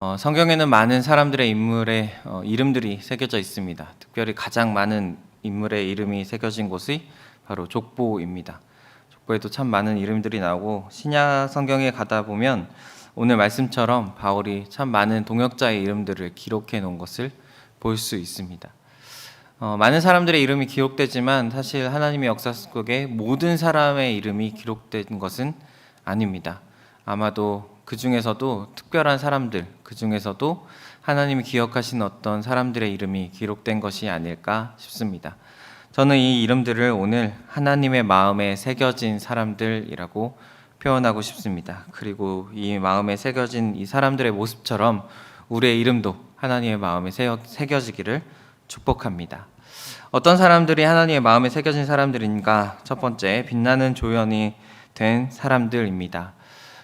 성경에는 많은 사람들의 인물의 이름들이 새겨져 있습니다. 특별히 가장 많은 인물의 이름이 새겨진 곳이 바로 족보입니다. 족보에도 참 많은 이름들이 나오고 신약 성경에 가다 보면 오늘 말씀처럼 바울이 참 많은 동역자의 이름들을 기록해 놓은 것을 볼 수 있습니다. 많은 사람들의 이름이 기록되지만 사실 하나님의 역사 속에 모든 사람의 이름이 기록된 것은 아닙니다. 아마도 그 중에서도 특별한 사람들, 그 중에서도 하나님이 기억하신 어떤 사람들의 이름이 기록된 것이 아닐까 싶습니다. 저는 이 이름들을 오늘 하나님의 마음에 새겨진 사람들이라고 표현하고 싶습니다. 그리고 이 마음에 새겨진 이 사람들의 모습처럼 우리의 이름도 하나님의 마음에 새겨지기를 축복합니다. 어떤 사람들이 하나님의 마음에 새겨진 사람들인가? 첫 번째, 빛나는 조연이 된 사람들입니다.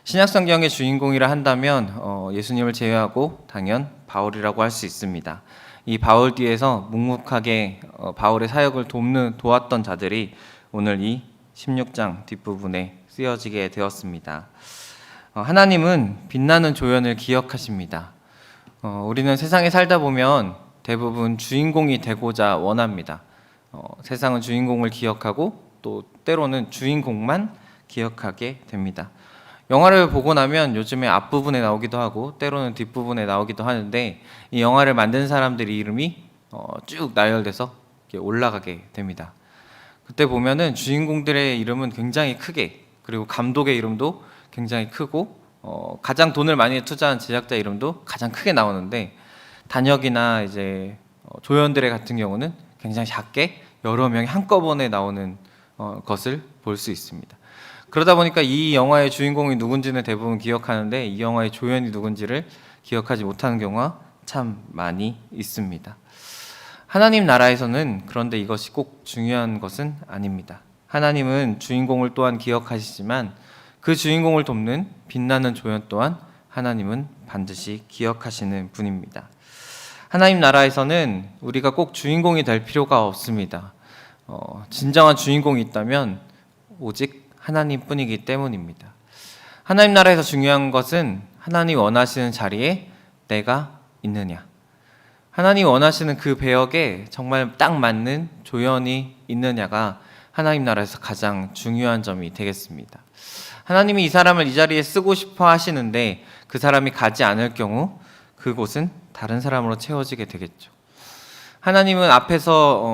신약성경의 주인공이라 한다면 예수님을 제외하고 당연 바울이라고 할 수 있습니다. 이 바울 뒤에서 묵묵하게 바울의 사역을 도왔던 자들이 오늘 이 16장 뒷부분에 쓰여지게 되었습니다. 하나님은 빛나는 조연을 기억하십니다. 우리는 세상에 살다 보면 대부분 주인공이 되고자 원합니다. 세상은 주인공을 기억하고 또 때로는 주인공만 기억하게 됩니다. 영화를 보고 나면 요즘에 앞부분에 나오기도 하고 때로는 뒷부분에 나오기도 하는데 이 영화를 만든 사람들 이름이 쭉 나열돼서 올라가게 됩니다. 그때 보면은 주인공들의 이름은 굉장히 크게, 그리고 감독의 이름도 굉장히 크고 가장 돈을 많이 투자한 제작자 이름도 가장 크게 나오는데 단역이나 이제 조연들의 같은 경우는 굉장히 작게 여러 명이 한꺼번에 나오는 것을 볼 수 있습니다. 그러다 보니까 이 영화의 주인공이 누군지는 대부분 기억하는데 이 영화의 조연이 누군지를 기억하지 못하는 경우가 참 많이 있습니다. 하나님 나라에서는 그런데 이것이 꼭 중요한 것은 아닙니다. 하나님은 주인공을 또한 기억하시지만 그 주인공을 돕는 빛나는 조연 또한 하나님은 반드시 기억하시는 분입니다. 하나님 나라에서는 우리가 꼭 주인공이 될 필요가 없습니다. 진정한 주인공이 있다면 오직 하나님뿐이기 때문입니다. 하나님 나라에서 중요한 것은 하나님이 원하시는 자리에 내가 있느냐, 하나님이 원하시는 그 배역에 정말 딱 맞는 조연이 있느냐가 하나님 나라에서 가장 중요한 점이 되겠습니다. 하나님이 이 사람을 이 자리에 쓰고 싶어 하시는데 그 사람이 가지 않을 경우 그곳은 다른 사람으로 채워지게 되겠죠. 하나님은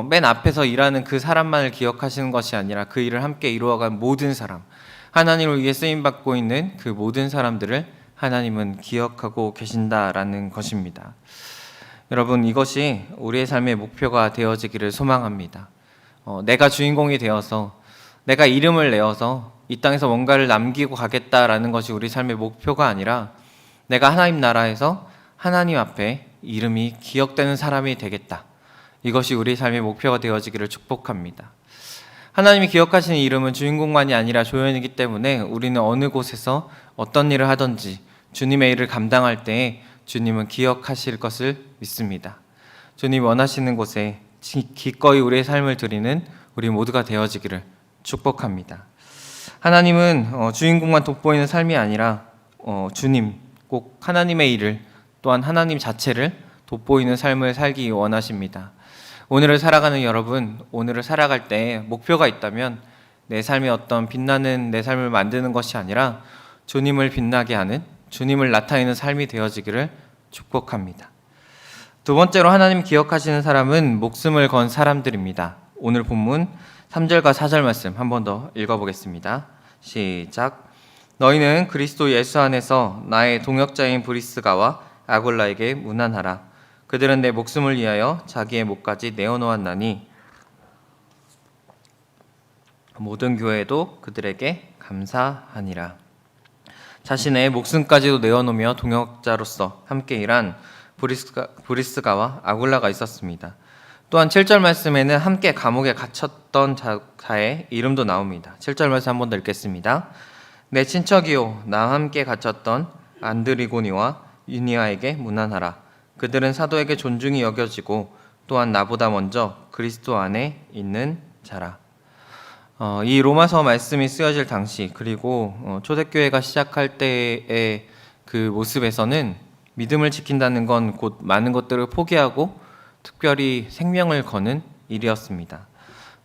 맨 앞에서 일하는 그 사람만을 기억하시는 것이 아니라 그 일을 함께 이루어간 모든 사람, 하나님을 위해 쓰임받고 있는 그 모든 사람들을 하나님은 기억하고 계신다라는 것입니다. 여러분, 이것이 우리의 삶의 목표가 되어지기를 소망합니다. 내가 주인공이 되어서, 내가 이름을 내어서 이 땅에서 뭔가를 남기고 가겠다라는 것이 우리 삶의 목표가 아니라 내가 하나님 나라에서 하나님 앞에 이름이 기억되는 사람이 되겠다. 이것이 우리 삶의 목표가 되어지기를 축복합니다. 하나님이 기억하시는 이름은 주인공만이 아니라 조연이기 때문에 우리는 어느 곳에서 어떤 일을 하든지 주님의 일을 감당할 때에 주님은 기억하실 것을 믿습니다. 주님 원하시는 곳에 기꺼이 우리의 삶을 드리는 우리 모두가 되어지기를 축복합니다. 하나님은 주인공만 돋보이는 삶이 아니라 주님, 꼭 하나님의 일을 또한 하나님 자체를 돋보이는 삶을 살기 원하십니다. 오늘을 살아가는 여러분, 오늘을 살아갈 때 목표가 있다면 내 삶에 어떤 빛나는 내 삶을 만드는 것이 아니라 주님을 빛나게 하는, 주님을 나타내는 삶이 되어지기를 축복합니다. 두 번째로 하나님 기억하시는 사람은 목숨을 건 사람들입니다. 오늘 본문 3절과 4절 말씀 한 번 더 읽어보겠습니다. 시작. 너희는 그리스도 예수 안에서 나의 동역자인 브리스가와 아굴라에게 문안하라. 그들은 내 목숨을 위하여 자기의 목까지 내어놓았나니 모든 교회도 그들에게 감사하니라. 자신의 목숨까지도 내어놓으며 동역자로서 함께 일한 브리스가와 아굴라가 있었습니다. 또한 7절 말씀에는 함께 감옥에 갇혔던 자의 이름도 나옵니다. 7절 말씀 한 번 더 읽겠습니다. 내 친척이요 나와 함께 갇혔던 안드리고니와 유니아에게 문안하라. 그들은 사도에게 존중이 여겨지고 또한 나보다 먼저 그리스도 안에 있는 자라. 이 로마서 말씀이 쓰여질 당시, 그리고 초대교회가 시작할 때의 그 모습에서는 믿음을 지킨다는 건 곧 많은 것들을 포기하고 특별히 생명을 거는 일이었습니다.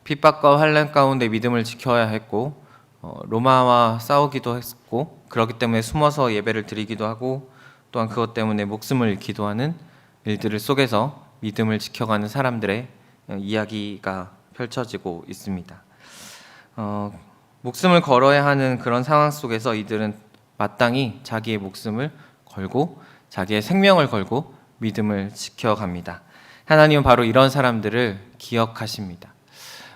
핍박과 환난 가운데 믿음을 지켜야 했고 로마와 싸우기도 했고 그렇기 때문에 숨어서 예배를 드리기도 하고 또한 그것 때문에 목숨을 잃기도 하는 일들 속에서 믿음을 지켜가는 사람들의 이야기가 펼쳐지고 있습니다. 목숨을 걸어야 하는 그런 상황 속에서 이들은 마땅히 자기의 목숨을 걸고 자기의 생명을 걸고 믿음을 지켜갑니다. 하나님은 바로 이런 사람들을 기억하십니다.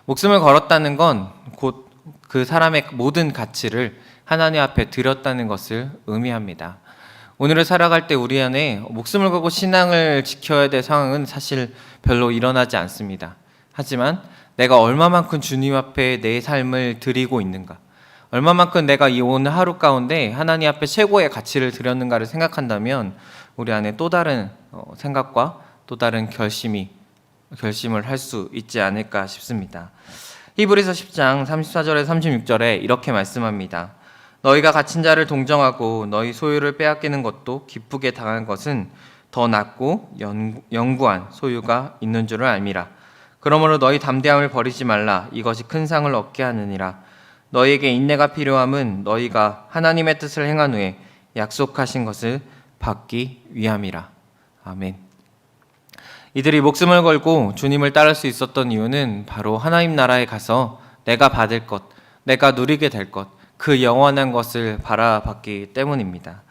목숨을 걸었다는 건 곧 그 사람의 모든 가치를 하나님 앞에 드렸다는 것을 의미합니다. 오늘을 살아갈 때 우리 안에 목숨을 걸고 신앙을 지켜야 될 상황은 사실 별로 일어나지 않습니다. 하지만 내가 얼마만큼 주님 앞에 내 삶을 드리고 있는가, 얼마만큼 내가 이 오늘 하루 가운데 하나님 앞에 최고의 가치를 드렸는가를 생각한다면 우리 안에 또 다른 생각과 또 다른 결심을 할 수 있지 않을까 싶습니다. 히브리서 10장 34절에 36절에 이렇게 말씀합니다. 너희가 갇힌 자를 동정하고 너희 소유를 빼앗기는 것도 기쁘게 당한 것은 더 낫고 영구한 소유가 있는 줄을 알미라. 그러므로 너희 담대함을 버리지 말라. 이것이 큰 상을 얻게 하느니라. 너희에게 인내가 필요함은 너희가 하나님의 뜻을 행한 후에 약속하신 것을 받기 위함이라. 아멘. 이들이 목숨을 걸고 주님을 따를 수 있었던 이유는 바로 하나님 나라에 가서 내가 받을 것, 내가 누리게 될 것, 그 영원한 것을 바라봤기 때문입니다.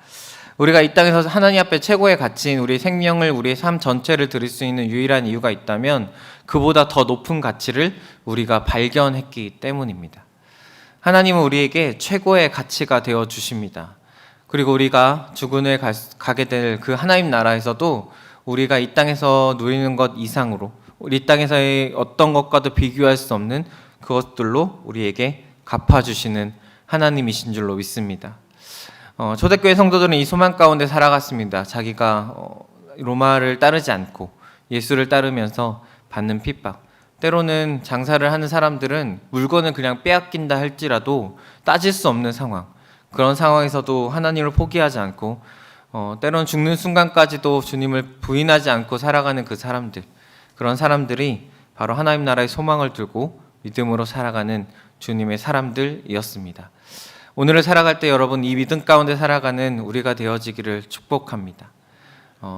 우리가 이 땅에서 하나님 앞에 최고의 가치인 우리 생명을, 우리의 삶 전체를 드릴 수 있는 유일한 이유가 있다면 그보다 더 높은 가치를 우리가 발견했기 때문입니다. 하나님은 우리에게 최고의 가치가 되어 주십니다. 그리고 우리가 죽은 후에 가게 될 그 하나님 나라에서도 우리가 이 땅에서 누리는 것 이상으로, 우리 이 땅에서의 어떤 것과도 비교할 수 없는 그것들로 우리에게 갚아주시는 하나님이신 줄로 믿습니다. 초대교회 성도들은 이 소망 가운데 살아갔습니다. 자기가 로마를 따르지 않고 예수를 따르면서 받는 핍박, 때로는 장사를 하는 사람들은 물건을 그냥 빼앗긴다 할지라도 따질 수 없는 상황, 그런 상황에서도 하나님을 포기하지 않고 때로는 죽는 순간까지도 주님을 부인하지 않고 살아가는 그 사람들, 그런 사람들이 바로 하나님 나라의 소망을 들고 믿음으로 살아가는 주님의 사람들이었습니다. 오늘을 살아갈 때 여러분, 이 믿음 가운데 살아가는 우리가 되어지기를 축복합니다.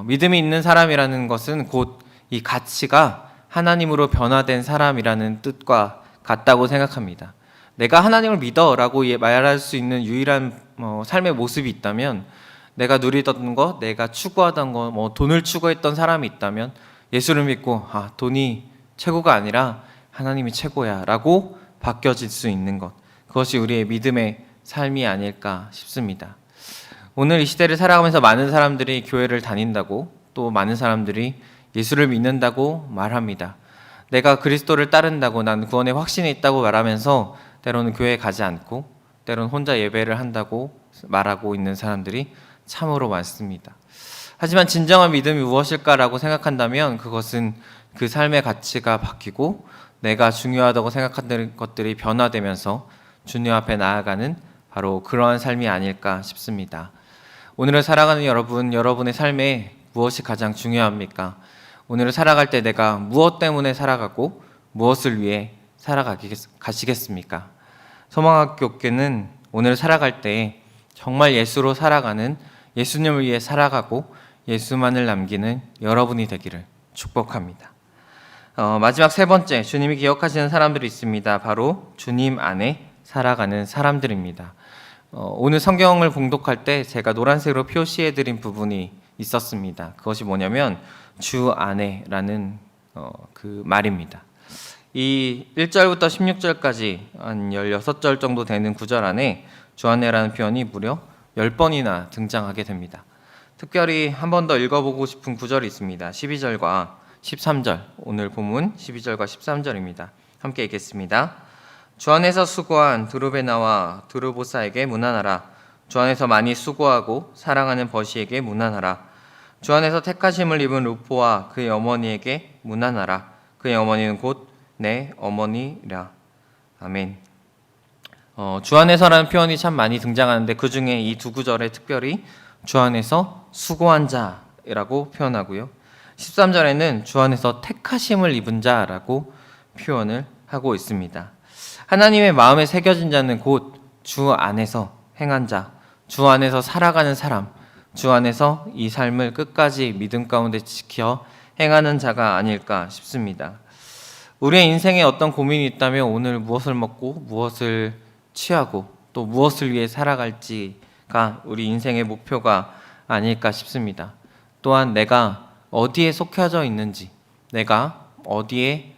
믿음이 있는 사람이라는 것은 곧 이 가치가 하나님으로 변화된 사람이라는 뜻과 같다고 생각합니다. 내가 하나님을 믿어라고 말할 수 있는 유일한 삶의 모습이 있다면, 내가 누리던 것, 내가 추구하던 것, 돈을 추구했던 사람이 있다면 예수를 믿고 돈이 최고가 아니라 하나님이 최고야 라고 바뀌어질 수 있는 것, 그것이 우리의 믿음의 삶이 아닐까 싶습니다. 오늘 이 시대를 살아가면서 많은 사람들이 교회를 다닌다고, 또 많은 사람들이 예수를 믿는다고 말합니다. 내가 그리스도를 따른다고, 난 구원에 확신이 있다고 말하면서 때로는 교회에 가지 않고 때로는 혼자 예배를 한다고 말하고 있는 사람들이 참으로 많습니다. 하지만 진정한 믿음이 무엇일까라고 생각한다면 그것은 그 삶의 가치가 바뀌고 내가 중요하다고 생각하는 것들이 변화되면서 주님 앞에 나아가는 바로 그러한 삶이 아닐까 싶습니다. 오늘을 살아가는 여러분, 여러분의 삶에 무엇이 가장 중요합니까? 오늘을 살아갈 때 내가 무엇 때문에 살아가고 무엇을 위해 살아가시겠습니까? 소망학교교는 오늘 살아갈 때 정말 예수로 살아가는, 예수님을 위해 살아가고 예수만을 남기는 여러분이 되기를 축복합니다. 마지막 세 번째, 주님이 기억하시는 사람들이 있습니다. 바로 주님 안에 살아가는 사람들입니다. 오늘 성경을 봉독할 때 제가 노란색으로 표시해드린 부분이 있었습니다. 그것이 뭐냐면 주 안에라는 그 말입니다. 이 1절부터 16절까지 한 16절 정도 되는 구절 안에 주 안에라는 표현이 무려 10번이나 등장하게 됩니다. 특별히 한 번 더 읽어보고 싶은 구절이 있습니다. 12절과 13절, 오늘 본문 12절과 13절입니다. 함께 읽겠습니다. 주 안에서 수고한 드루베나와 드루보사에게 문안하라. 주 안에서 많이 수고하고 사랑하는 버시에게 문안하라. 주 안에서 택하심을 입은 루포와 그의 어머니에게 문안하라. 그의 어머니는 곧 내 어머니라. 아멘. 주 안에서라는 표현이 참 많이 등장하는데 그 중에 이 두 구절에 특별히 주 안에서 수고한 자라고 표현하고요. 13절에는 주 안에서 택하심을 입은 자라고 표현을 하고 있습니다. 하나님의 마음에 새겨진 자는 곧 주 안에서 행한 자, 주 안에서 살아가는 사람, 주 안에서 이 삶을 끝까지 믿음 가운데 지켜 행하는 자가 아닐까 싶습니다. 우리의 인생에 어떤 고민이 있다면 오늘 무엇을 먹고 무엇을 취하고 또 무엇을 위해 살아갈지가 우리 인생의 목표가 아닐까 싶습니다. 또한 내가 어디에 속해져 있는지, 내가 어디에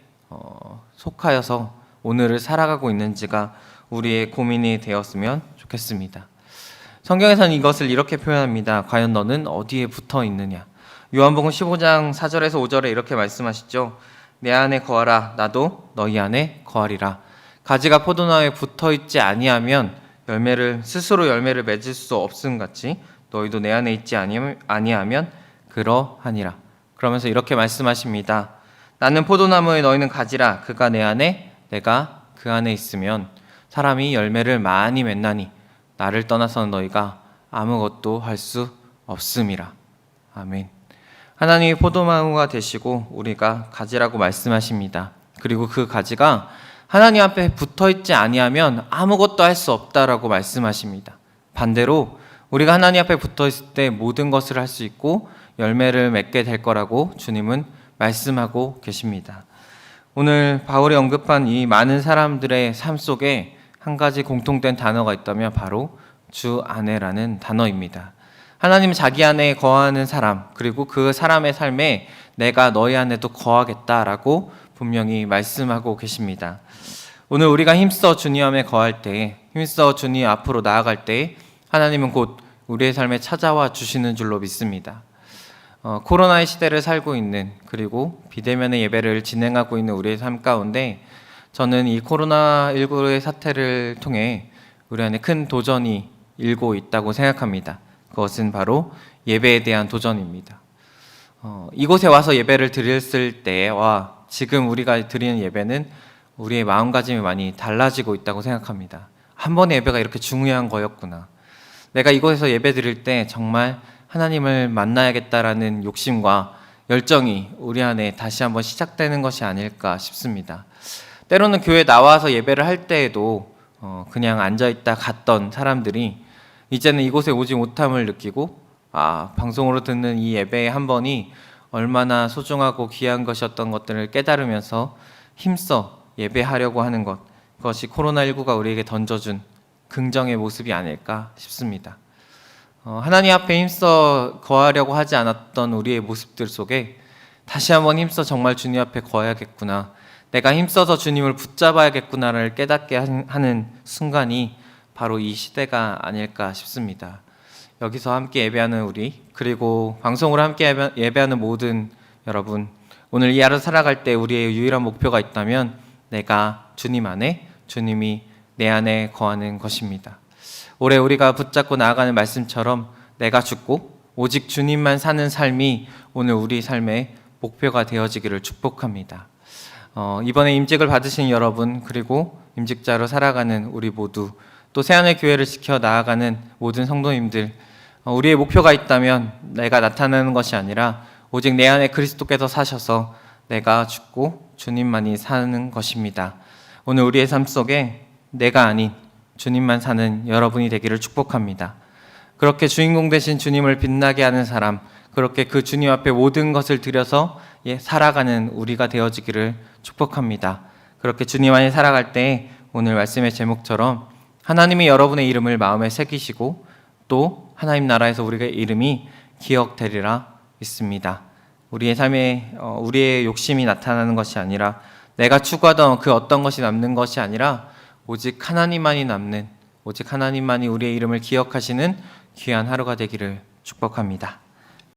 속하여서 오늘을 살아가고 있는지가 우리의 고민이 되었으면 좋겠습니다. 성경에서는 이것을 이렇게 표현합니다. 과연 너는 어디에 붙어 있느냐? 요한복음 15장 4절에서 5절에 이렇게 말씀하시죠. 내 안에 거하라, 나도 너희 안에 거하리라. 가지가 포도나무에 붙어 있지 아니하면 스스로 열매를 맺을 수 없음 같이 너희도 내 안에 있지 아니하면 그러하니라. 그러면서 이렇게 말씀하십니다. 나는 포도나무에 너희는 가지라. 그가 내 안에 내가 그 안에 있으면 사람이 열매를 많이 맺나니 나를 떠나서는 너희가 아무것도 할 수 없음이라. 아멘. 하나님이 포도나무가 되시고 우리가 가지라고 말씀하십니다. 그리고 그 가지가 하나님 앞에 붙어있지 아니하면 아무것도 할 수 없다라고 말씀하십니다. 반대로 우리가 하나님 앞에 붙어있을 때 모든 것을 할 수 있고 열매를 맺게 될 거라고 주님은 말씀하고 계십니다. 오늘 바울이 언급한 이 많은 사람들의 삶 속에 한 가지 공통된 단어가 있다면 바로 주 안에라는 단어입니다. 하나님은 자기 안에 거하는 사람, 그리고 그 사람의 삶에 내가 너희 안에도 거하겠다라고 분명히 말씀하고 계십니다. 오늘 우리가 힘써 주님 안에 거할 때, 힘써 주님 앞으로 나아갈 때 하나님은 곧 우리의 삶에 찾아와 주시는 줄로 믿습니다. 코로나의 시대를 살고 있는, 그리고 비대면의 예배를 진행하고 있는 우리의 삶 가운데 저는 이 코로나19의 사태를 통해 우리 안에 큰 도전이 일고 있다고 생각합니다. 그것은 바로 예배에 대한 도전입니다. 이곳에 와서 예배를 드렸을 때와 지금 우리가 드리는 예배는 우리의 마음가짐이 많이 달라지고 있다고 생각합니다. 한 번의 예배가 이렇게 중요한 거였구나. 내가 이곳에서 예배 드릴 때 정말 하나님을 만나야겠다라는 욕심과 열정이 우리 안에 다시 한번 시작되는 것이 아닐까 싶습니다. 때로는 교회에 나와서 예배를 할 때에도 그냥 앉아있다 갔던 사람들이 이제는 이곳에 오지 못함을 느끼고 방송으로 듣는 이 예배의 한 번이 얼마나 소중하고 귀한 것이었던 것들을 깨달으면서 힘써 예배하려고 하는 것, 그것이 코로나19가 우리에게 던져준 긍정의 모습이 아닐까 싶습니다. 하나님 앞에 힘써 거하려고 하지 않았던 우리의 모습들 속에 다시 한번 힘써 정말 주님 앞에 거해야겠구나, 내가 힘써서 주님을 붙잡아야겠구나를 깨닫게 하는 순간이 바로 이 시대가 아닐까 싶습니다. 여기서 함께 예배하는 우리, 그리고 방송으로 함께 예배하는 모든 여러분, 오늘 이 하루 살아갈 때 우리의 유일한 목표가 있다면 내가 주님 안에, 주님이 내 안에 거하는 것입니다. 올해 우리가 붙잡고 나아가는 말씀처럼 내가 죽고 오직 주님만 사는 삶이 오늘 우리 삶의 목표가 되어지기를 축복합니다. 이번에 임직을 받으신 여러분, 그리고 임직자로 살아가는 우리 모두, 또 새하늘 교회를 지켜 나아가는 모든 성도님들, 우리의 목표가 있다면 내가 나타나는 것이 아니라 오직 내 안에 그리스도께서 사셔서 내가 죽고 주님만이 사는 것입니다. 오늘 우리의 삶 속에 내가 아닌 주님만 사는 여러분이 되기를 축복합니다. 그렇게 주인공 되신 주님을 빛나게 하는 사람, 그렇게 그 주님 앞에 모든 것을 드려서 살아가는 우리가 되어지기를 축복합니다. 그렇게 주님 안에 살아갈 때 오늘 말씀의 제목처럼 하나님이 여러분의 이름을 마음에 새기시고 또 하나님 나라에서 우리의 이름이 기억되리라 믿습니다. 우리의 삶에 우리의 욕심이 나타나는 것이 아니라, 내가 추구하던 그 어떤 것이 남는 것이 아니라 오직 하나님만이 남는, 오직 하나님만이 우리의 이름을 기억하시는 귀한 하루가 되기를 축복합니다.